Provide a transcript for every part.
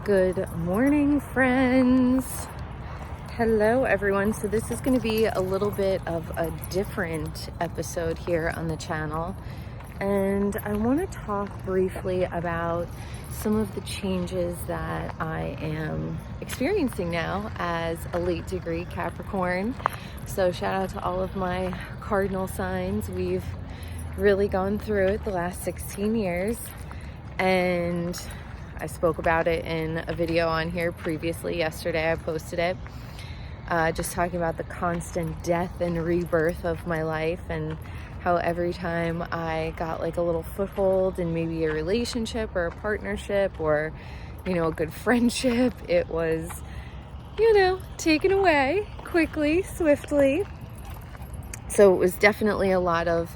Good morning, friends. Hello, everyone. So this is going to be a little bit of a different episode here on the channel. And I want to talk briefly about some of the changes that I am experiencing now as a late degree Capricorn. So shout out to all of my cardinal signs. We've really gone through it the last 16 years. And I spoke about it in a video on here previously. Yesterday I posted it, just talking about the constant death and rebirth of my life, and how every time I got like a little foothold in maybe a relationship or a partnership or, a good friendship, it was, taken away quickly, swiftly. So it was definitely a lot of,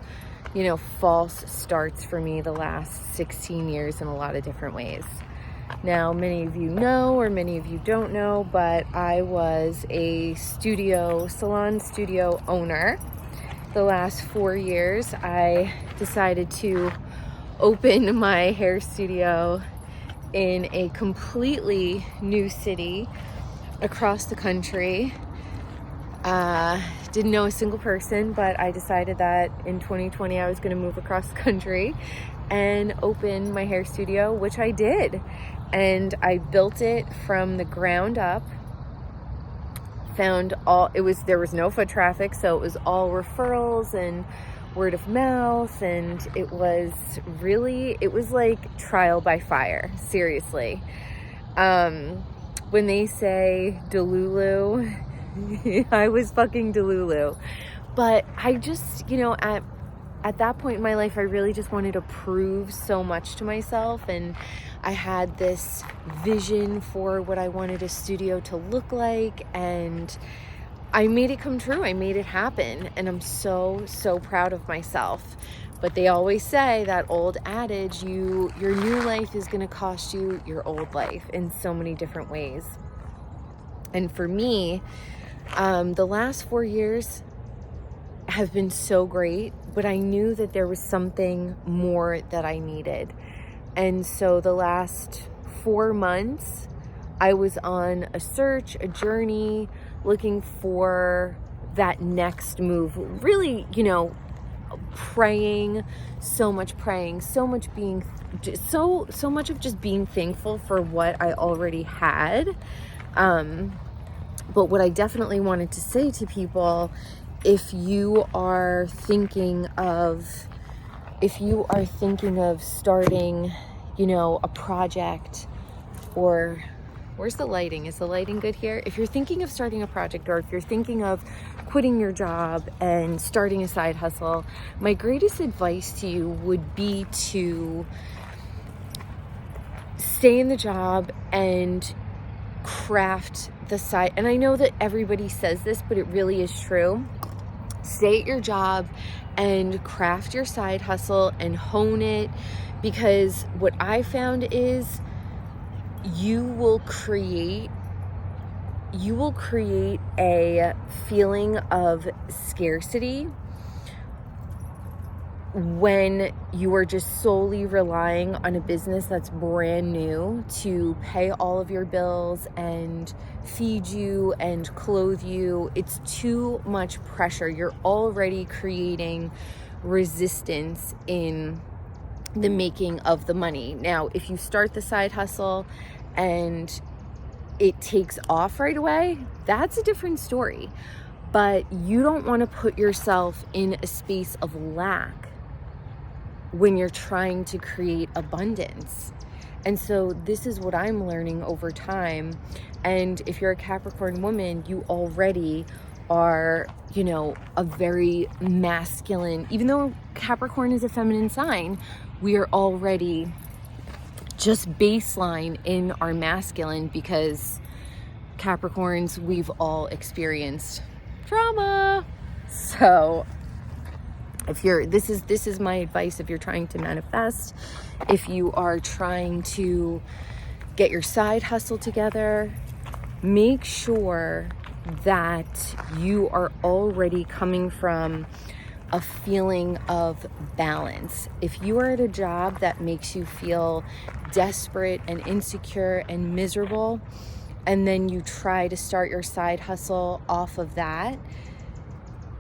false starts for me the last 16 years in a lot of different ways. Now, many of you know, or many of you don't know, but I was a salon studio owner. The last 4 years, I decided to open my hair studio in a completely new city across the country. Didn't know a single person, but I decided that in 2020 I was going to move across the country and open my hair studio, which I did. And I built it from the ground up. There was no foot traffic, so it was all referrals and word of mouth, and it was like trial by fire, seriously. When they say Delulu, I was fucking Delulu. But I just, at that point in my life, I really just wanted to prove so much to myself, and I had this vision for what I wanted a studio to look like, and I made it come true. I made it happen, and I'm so, so proud of myself. But they always say that old adage, your new life is going to cost you your old life in so many different ways. And for me, the last 4 years have been so great, but I knew that there was something more that I needed. And so the last 4 months, I was on a search, a journey, looking for that next move. Really, praying, so much being, so much of just being thankful for what I already had. But what I definitely wanted to say to people, if you are thinking of starting, a project, or where's the lighting? Is the lighting good here? If you're thinking of starting a project, or if you're thinking of quitting your job and starting a side hustle, my greatest advice to you would be to stay in the job and craft the side. And I know that everybody says this, but it really is true. Stay at your job and craft your side hustle and hone it, because what I found is you will create a feeling of scarcity when you are just solely relying on a business that's brand new to pay all of your bills and feed you and clothe you. It's too much pressure. You're already creating resistance in the making of the money. Now, if you start the side hustle and it takes off right away, that's a different story. But you don't want to put yourself in a space of lack when you're trying to create abundance. And so this is what I'm learning over time. And if you're a Capricorn woman, you already are, a very masculine, even though Capricorn is a feminine sign, we are already just baseline in our masculine, because Capricorns, we've all experienced trauma. So this is my advice. If you're trying to manifest, if you are trying to get your side hustle together, make sure that you are already coming from a feeling of balance. If you are at a job that makes you feel desperate and insecure and miserable, and then you try to start your side hustle off of that,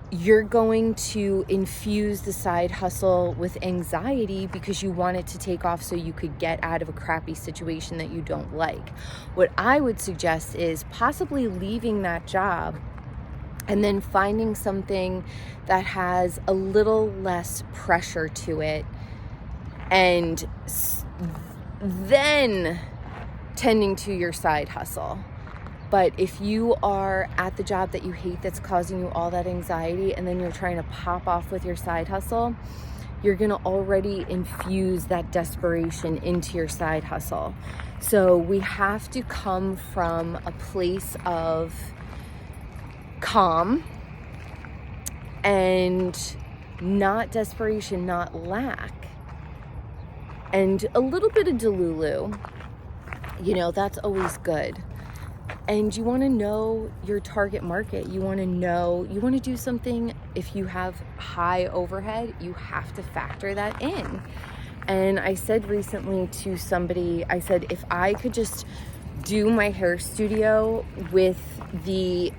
you're going to infuse the side hustle with anxiety because you want it to take off so you could get out of a crappy situation that you don't like. What I would suggest is possibly leaving that job and then finding something that has a little less pressure to it, and then tending to your side hustle. But if you are at the job that you hate that's causing you all that anxiety, and then you're trying to pop off with your side hustle, you're going to already infuse that desperation into your side hustle. So we have to come from a place of calm and not desperation, not lack, and a little bit of delulu. That's always good. And you want to know your target market. You want to do something. If you have high overhead, you have to factor that in. And I said recently to somebody, I said, if I could just do my hair studio with the,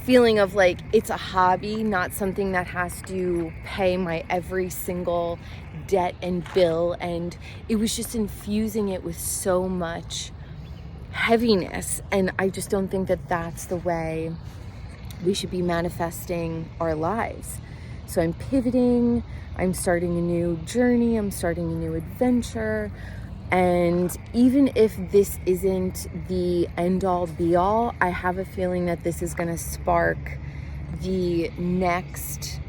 feeling of like it's a hobby, not something that has to pay my every single debt and bill. And it was just infusing it with so much heaviness, and I just don't think that that's the way we should be manifesting our lives. So I'm pivoting, I'm starting a new journey, I'm starting a new adventure, and even if this isn't the end all be all, I have a feeling that this is going to spark the next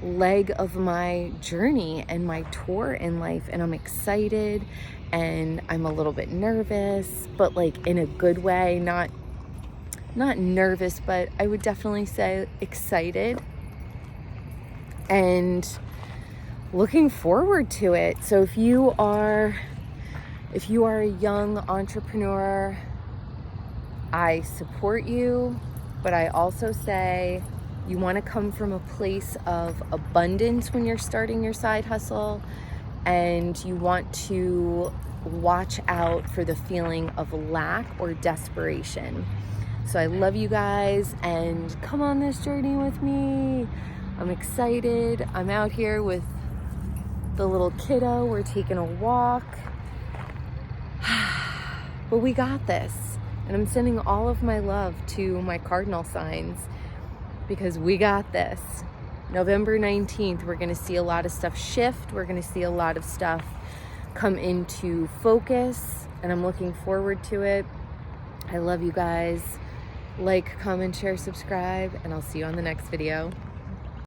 leg of my journey and my tour in life, and I'm excited. And I'm a little bit nervous, but like in a good way, not nervous, but I would definitely say excited and looking forward to it. So if you are a young entrepreneur, I support you, but I also say you want to come from a place of abundance when you're starting your side hustle. And you want to watch out for the feeling of lack or desperation. So I love you guys, and come on this journey with me. I'm excited. I'm out here with the little kiddo. We're taking a walk. But we got this. And I'm sending all of my love to my cardinal signs because we got this. November 19th, we're going to see a lot of stuff shift. We're going to see a lot of stuff come into focus, and I'm looking forward to it. I love you guys. Like, comment, share, subscribe, and I'll see you on the next video.